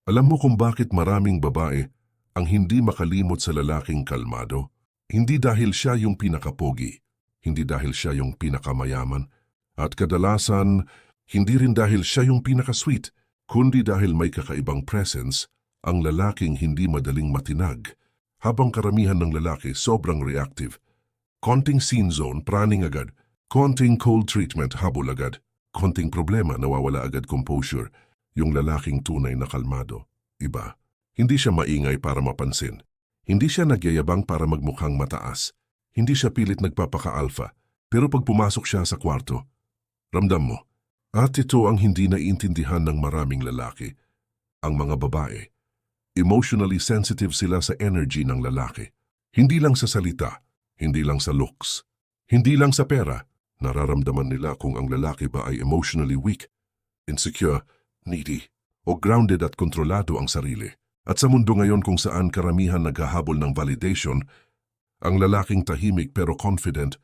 Alam mo kung bakit maraming babae ang hindi makalimot sa lalaking kalmado? Hindi dahil siya yung pinakapogi, hindi dahil siya yung pinakamayaman, at kadalasan, hindi rin dahil siya yung pinakasweet, kundi dahil may kakaibang presence ang lalaking hindi madaling matinag, habang karamihan ng lalaki sobrang reactive. Konting scene zone, praning agad. Konting cold treatment, habol agad. Konting problema, nawawala agad composure. Yung lalaking tunay na kalmado. Iba. Hindi siya maingay para mapansin. Hindi siya nagyayabang para magmukhang mataas. Hindi siya pilit nagpapaka-alpha. Pero pag pumasok siya sa kwarto, ramdam mo. At ito ang hindi naiintindihan ng maraming lalaki. Ang mga babae. Emotionally sensitive sila sa energy ng lalaki. Hindi lang sa salita, hindi lang sa looks, hindi lang sa pera. Nararamdaman nila kung ang lalaki ba ay emotionally weak, insecure, needy, o grounded at kontrolado ang sarili. At sa mundo ngayon kung saan karamihan naghahabol ng validation, ang lalaking tahimik pero confident,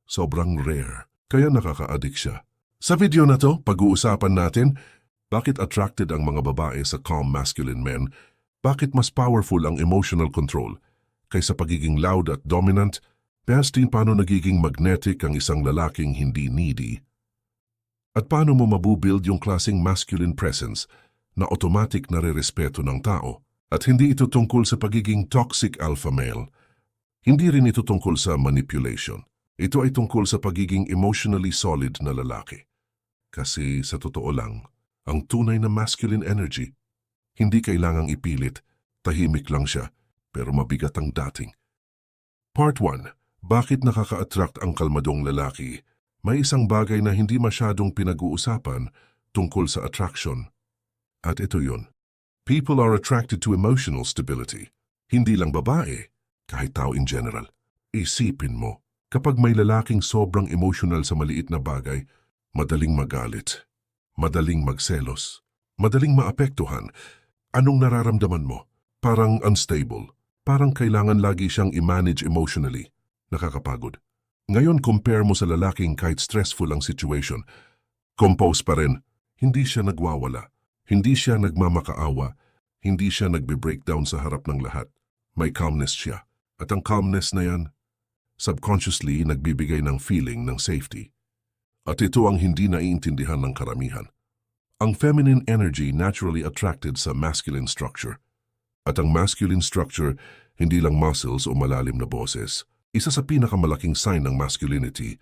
sobrang rare, kaya nakaka-addict siya. Sa video na to, pag-uusapan natin bakit attracted ang mga babae sa calm masculine men, bakit mas powerful ang emotional control kaysa pagiging loud at dominant, paano nagiging magnetic ang isang lalaking hindi needy, at paano mo mabubuild yung klaseng masculine presence na automatic na re-respeto ng tao. At hindi ito tungkol sa pagiging toxic alpha male. Hindi rin ito tungkol sa manipulation. Ito ay tungkol sa pagiging emotionally solid na lalaki. Kasi sa totoo lang, ang tunay na masculine energy, hindi kailangang ipilit, tahimik lang siya, pero mabigat ang dating. Part 1. Bakit nakaka-attract ang kalmadong lalaki? May isang bagay na hindi masyadong pinag-uusapan tungkol sa attraction. At ito yun. People are attracted to emotional stability. Hindi lang babae, kahit tao in general. Isipin mo, kapag may lalaking sobrang emotional sa maliit na bagay, madaling magalit, madaling magselos, madaling maapektuhan, anong nararamdaman mo? Parang unstable, parang kailangan lagi siyang i-manage emotionally. Nakakapagod. Ngayon compare mo sa lalaking kahit stressful ang situation. Compose pa rin. Hindi siya nagwawala. Hindi siya nagmamakaawa. Hindi siya nagbe-breakdown sa harap ng lahat. May calmness siya. At ang calmness na yan, subconsciously nagbibigay ng feeling ng safety. At ito ang hindi naiintindihan ng karamihan. Ang feminine energy naturally attracted sa masculine structure. At ang masculine structure, hindi lang muscles o malalim na boses. Isa sa pinakamalaking sign ng masculinity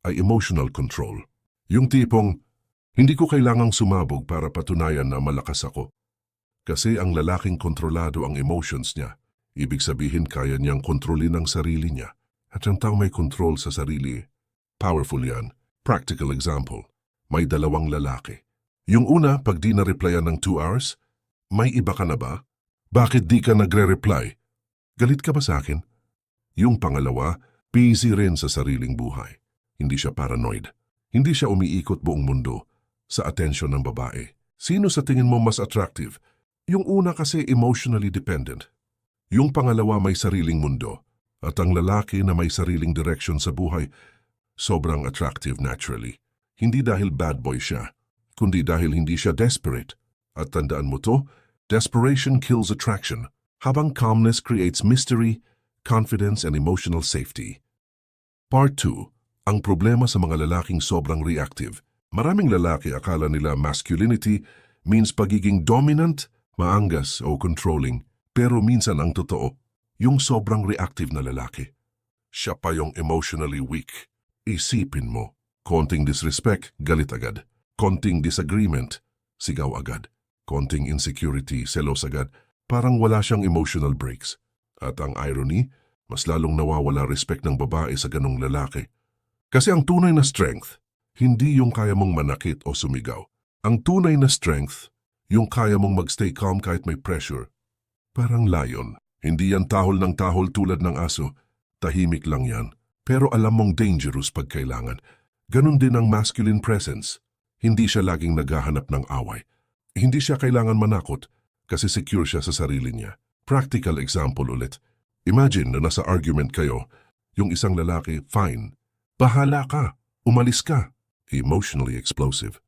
ay emotional control. Yung tipong, hindi ko kailangang sumabog para patunayan na malakas ako. Kasi ang lalaking kontrolado ang emotions niya, ibig sabihin kaya niyang kontrolin ang sarili niya. At ang tao may control sa sarili, powerful yan. Practical example, may dalawang lalaki. Yung una, pag di na-replyan ng 2 hours, may iba ka na ba? Bakit di ka nagre-reply? Galit ka ba sa akin? Yung pangalawa, busy rin sa sariling buhay. Hindi siya paranoid. Hindi siya umiikot buong mundo sa atensyon ng babae. Sino sa tingin mo mas attractive? Yung una kasi emotionally dependent. Yung pangalawa may sariling mundo. At ang lalaki na may sariling direction sa buhay, sobrang attractive naturally. Hindi dahil bad boy siya, kundi dahil hindi siya desperate. At tandaan mo to, desperation kills attraction, habang calmness creates mystery, confidence and emotional safety. Part 2. Ang problema sa mga lalaking sobrang reactive. Maraming lalaki akala nila masculinity means pagiging dominant, maangas o controlling. Pero minsan ang totoo, yung sobrang reactive na lalaki. Siya pa yung emotionally weak. Isipin mo, konting disrespect, galit agad. Konting disagreement, sigaw agad. Konting insecurity, selos agad. Parang wala siyang emotional breaks. At ang irony, mas lalong nawawala respect ng babae sa ganong lalaki. Kasi ang tunay na strength, hindi yung kaya mong manakit o sumigaw. Ang tunay na strength, yung kaya mong magstay calm kahit may pressure. Parang lion. Hindi yan tahol ng tahol tulad ng aso. Tahimik lang yan. Pero alam mong dangerous pag kailangan. Ganon din ang masculine presence. Hindi siya laging naghahanap ng away. Hindi siya kailangan manakot kasi secure siya sa sarili niya. Practical example ulit. Imagine na nasa argument kayo, yung isang lalaki, fine. Bahala ka, umalis ka. Emotionally explosive.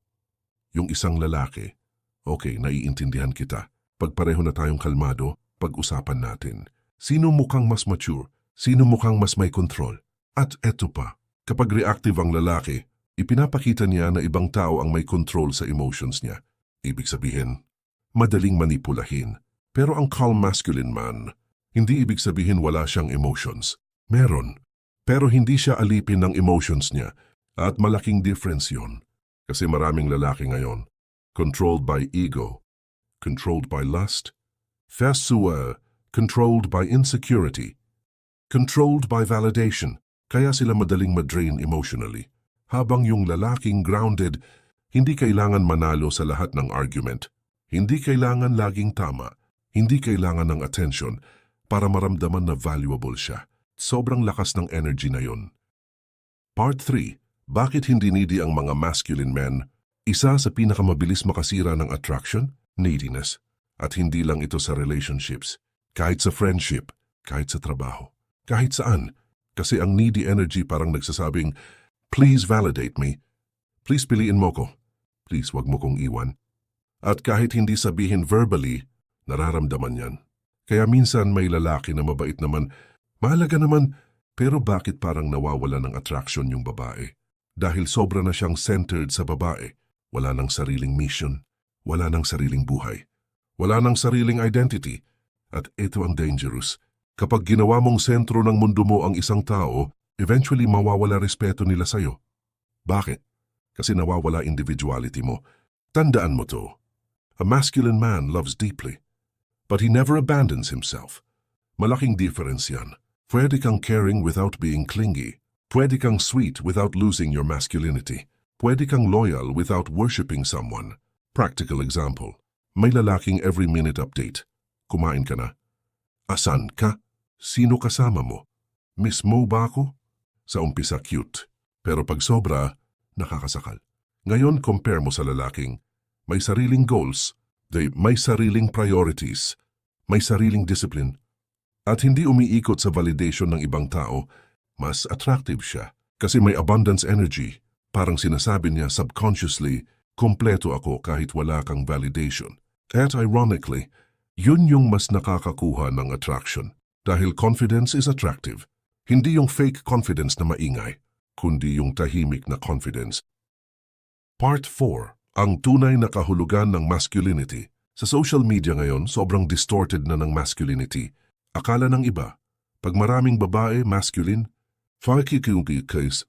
Yung isang lalaki, okay, naiintindihan kita. Pag pareho na tayong kalmado, pag-usapan natin. Sino mukhang mas mature? Sino mukhang mas may control? At eto pa, kapag reactive ang lalaki, ipinapakita niya na ibang tao ang may control sa emotions niya. Ibig sabihin, madaling manipulahin. Pero ang calm masculine man, hindi ibig sabihin wala siyang emotions. Meron. Pero hindi siya alipin ng emotions niya. At malaking difference yon. Kasi maraming lalaki ngayon, controlled by ego, controlled by lust, controlled by insecurity, controlled by validation, kaya sila madaling madrain emotionally. Habang yung lalaking grounded, hindi kailangan manalo sa lahat ng argument, hindi kailangan laging tama, hindi kailangan ng attention para maramdaman na valuable siya. Sobrang lakas ng energy na yon. Part 3. Bakit hindi needy ang mga masculine men? Isa sa pinakamabilis makasira ng attraction, neediness. At hindi lang ito sa relationships, kahit sa friendship, kahit sa trabaho, kahit saan. Kasi ang needy energy parang nagsasabing, please validate me, please piliin mo ko, please wag mo kong iwan. At kahit hindi sabihin verbally, nararamdaman yan. Kaya minsan may lalaki na mabait naman, mahalaga naman, pero bakit parang nawawala ng attraction yung babae? Dahil sobra na siyang centered sa babae, wala nang sariling mission, wala nang sariling buhay. Wala nang sariling identity. At ito ang dangerous. Kapag ginawa mong sentro ng mundo mo ang isang tao, eventually mawawala respeto nila sa'yo. Bakit? Kasi nawawala individuality mo. Tandaan mo to. A masculine man loves deeply, but he never abandons himself. Malaking difference yan. Pwede kang caring without being clingy. Pwede kang sweet without losing your masculinity. Pwede kang loyal without worshipping someone. Practical example. May lalaking every minute update. Kumain ka na? Asan ka? Sino kasama mo? Miss mo ba ako? Sa umpisa cute, pero pag sobra, nakakasakal. Ngayon compare mo sa lalaking may sariling goals, may sariling priorities, may sariling discipline, at hindi umiikot sa validation ng ibang tao. Mas attractive siya kasi may abundance energy. Parang sinasabi niya subconsciously, kompleto ako kahit wala kang validation. At ironically, yun yung mas nakakakuha ng attraction. Dahil confidence is attractive. Hindi yung fake confidence na maingay, kundi yung tahimik na confidence. Part 4. Ang tunay na kahulugan ng masculinity. Sa social media ngayon, sobrang distorted na ng masculinity. Akala ng iba, pag maraming babae, masculine, case,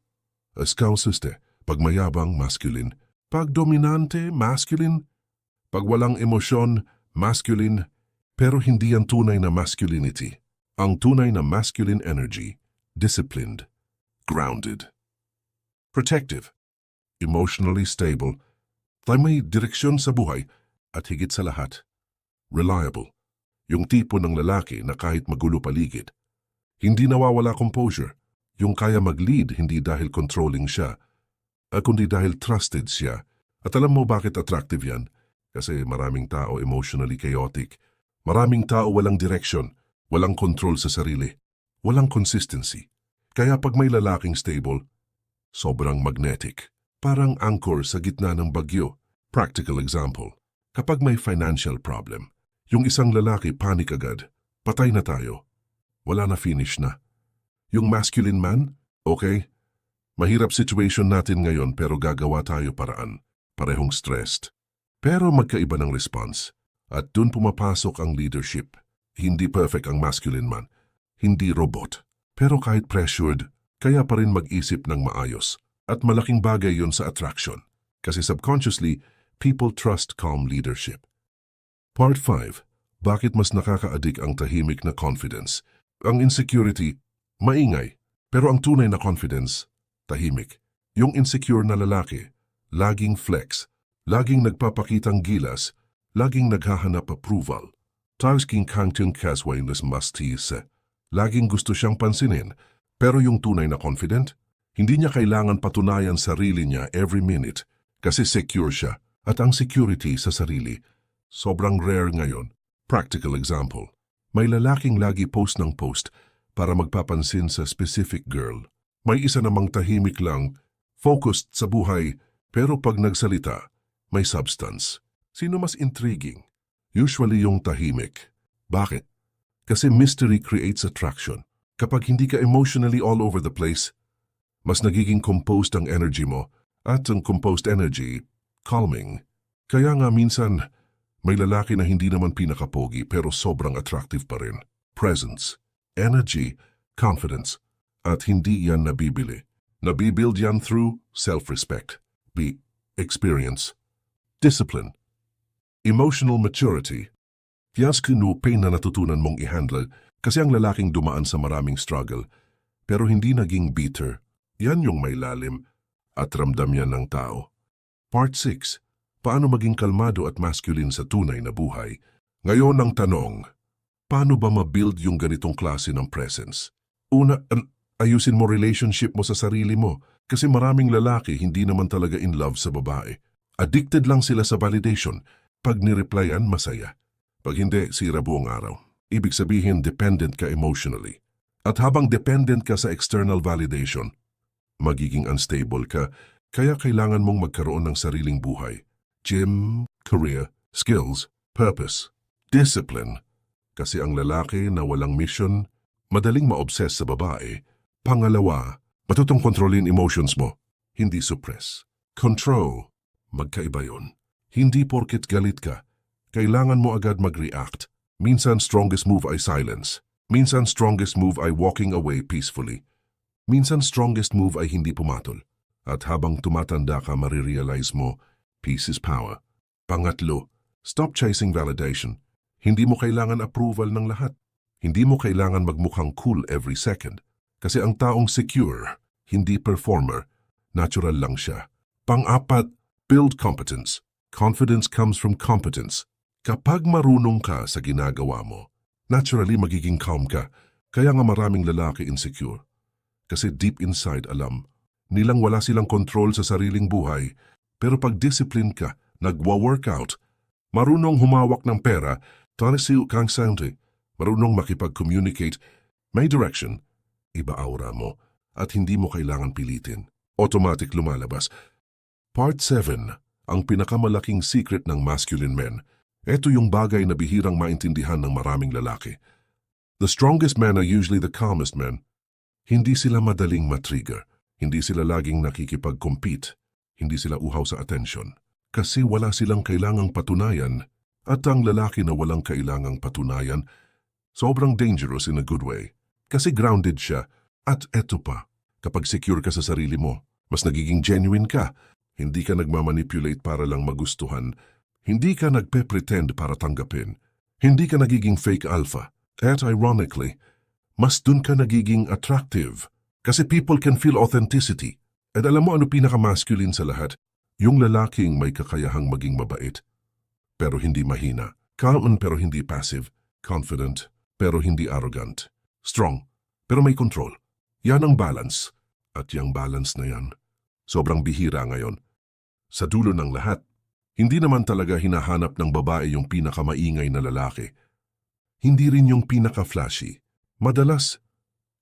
escausiste, pag mayabang, masculine, pag dominante, masculine, pag walang emosyon, masculine, pero hindi yan tunay na masculinity. Ang tunay na masculine energy, disciplined, grounded, protective, emotionally stable, tayo may direksyon sa buhay at higit sa lahat, reliable. Yung tipo ng lalaki na kahit magulo paligid, hindi nawawala composure. Yung kaya mag-lead hindi dahil controlling siya, kundi dahil trusted siya. At alam mo bakit attractive yan? Kasi maraming tao emotionally chaotic. Maraming tao walang direction, walang control sa sarili, walang consistency. Kaya pag may lalaking stable, sobrang magnetic. Parang anchor sa gitna ng bagyo. Practical example, kapag may financial problem, yung isang lalaki panic agad, patay na tayo. Wala na, finish na. Yung masculine man, okay, mahirap situation natin ngayon pero gagawa tayo paraan. Parehong stressed. Pero magkaiba ng response. At dun pumapasok ang leadership. Hindi perfect ang masculine man. Hindi robot. Pero kahit pressured, kaya pa rin mag-isip ng maayos. At malaking bagay yun sa attraction. Kasi subconsciously, people trust calm leadership. Part 5. Bakit mas nakaka-addict ang tahimik na confidence? Ang insecurity, maingay. Pero ang tunay na confidence, tahimik. Yung insecure na lalaki, laging flex, laging nagpapakitang gilas, laging naghahanap approval. Tasking kangtong kaswainas mastise. Laging gusto siyang pansinin. Pero yung tunay na confident, hindi niya kailangan patunayan sarili niya every minute kasi secure siya. At ang security sa sarili, sobrang rare ngayon. Practical example, may lalaking lagi post ng post para magpapansin sa specific girl. May isa namang tahimik lang, focused sa buhay, pero pag nagsalita, may substance. Sino mas intriguing? Usually yung tahimik. Bakit? Kasi mystery creates attraction. Kapag hindi ka emotionally all over the place, mas nagiging composed ang energy mo at ang composed energy, calming. Kaya nga minsan, may lalaki na hindi naman pinakapogi pero sobrang attractive pa rin. Presence, energy, confidence, at hindi yan nabibili. Nabibuild yan through self-respect, experience, discipline, emotional maturity. Tiyas pain na natutunan mong i-handle kasi ang lalaking dumaan sa maraming struggle pero hindi naging bitter. Yan yung may lalim at ramdam yan ng tao. Part 6. Paano maging kalmado at masculine sa tunay na buhay? Ngayon ang tanong, paano ba ma-build yung ganitong klase ng presence? Una, ayusin mo relationship mo sa sarili mo kasi maraming lalaki hindi naman talaga in love sa babae. Addicted lang sila sa validation. Pag nireplyan, masaya. Pag hindi, sira buong araw. Ibig sabihin, dependent ka emotionally. At habang dependent ka sa external validation, magiging unstable ka, kaya kailangan mong magkaroon ng sariling buhay. Gym, career, skills, purpose, discipline. Kasi ang lalaki na walang mission, madaling ma-obsess sa babae. Pangalawa, matutong kontrolin emotions mo, hindi suppress. Control, magkaiba yun. Hindi porket galit ka, kailangan mo agad mag-react. Minsan strongest move ay silence. Minsan strongest move ay walking away peacefully. Minsan strongest move ay hindi pumatol. At habang tumatanda ka, marirealize mo, peace is power. Pangatlo, stop chasing validation. Hindi mo kailangan approval ng lahat. Hindi mo kailangan magmukhang cool every second. Kasi ang taong secure, hindi performer, natural lang siya. Pang-apat, build competence. Confidence comes from competence. Kapag marunong ka sa ginagawa mo, naturally magiging calm ka. Kaya nga maraming lalaki insecure. Kasi deep inside alam, nilang wala silang control sa sariling buhay. Pero pag discipline ka, nagwa-workout, marunong humawak ng pera, tanisiw kang sounding, marunong makipag-communicate, may direction, iba aura mo, at hindi mo kailangan pilitin. Automatic lumalabas. Part 7. Ang pinakamalaking secret ng masculine men. Ito yung bagay na bihirang maintindihan ng maraming lalaki. The strongest men are usually the calmest men. Hindi sila madaling matrigger. Hindi sila laging nakikipag-compete. Hindi sila uhaw sa attention. Kasi wala silang kailangang patunayan. At ang lalaki na walang kailangang patunayan, sobrang dangerous in a good way. Kasi grounded siya. At eto pa, kapag secure ka sa sarili mo, mas nagiging genuine ka. Hindi ka nagmamanipulate para lang magustuhan. Hindi ka nagpe-pretend para tanggapin. Hindi ka nagiging fake alpha. At ironically, mas dun ka nagiging attractive. Kasi people can feel authenticity. At alam mo ano pinaka-masculine sa lahat? Yung lalaking may kakayahang maging mabait, pero hindi mahina. Calm pero hindi passive. Confident, pero hindi arrogant. Strong, pero may control. Yan ang balance. At yung balance na yan, sobrang bihira ngayon. Sa dulo ng lahat, hindi naman talaga hinahanap ng babae yung pinakamaingay na lalaki. Hindi rin yung pinaka-flashy. Madalas,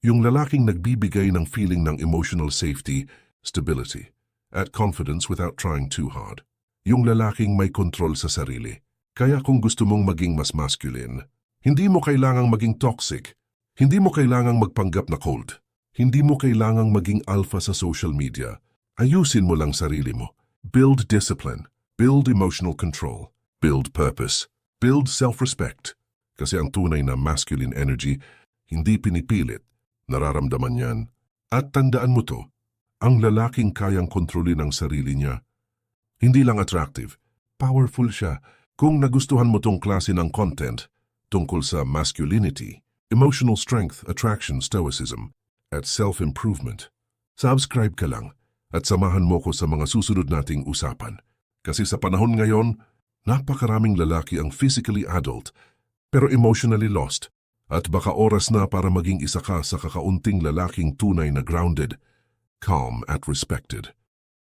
yung lalaking nagbibigay ng feeling ng emotional safety, stability, at confidence without trying too hard. Yung lalaking may kontrol sa sarili. Kaya kung gusto mong maging mas masculine, hindi mo kailangang maging toxic. Hindi mo kailangang magpanggap na cold. Hindi mo kailangang maging alpha sa social media. Ayusin mo lang sarili mo. Build discipline. Build emotional control. Build purpose. Build self-respect. Kasi ang tunay na masculine energy, hindi pinipilit. Nararamdaman yan. At tandaan mo to, ang lalaking kayang kontrolin ang sarili niya. Hindi lang attractive, powerful siya. Kung nagustuhan mo tong klase ng content tungkol sa masculinity, emotional strength, attraction, stoicism, at self-improvement, subscribe ka lang at samahan mo ko sa mga susunod nating usapan. Kasi sa panahon ngayon, napakaraming lalaki ang physically adult pero emotionally lost. At baka oras na para maging isa ka sa kakaunting lalaking tunay na grounded, calm at respected.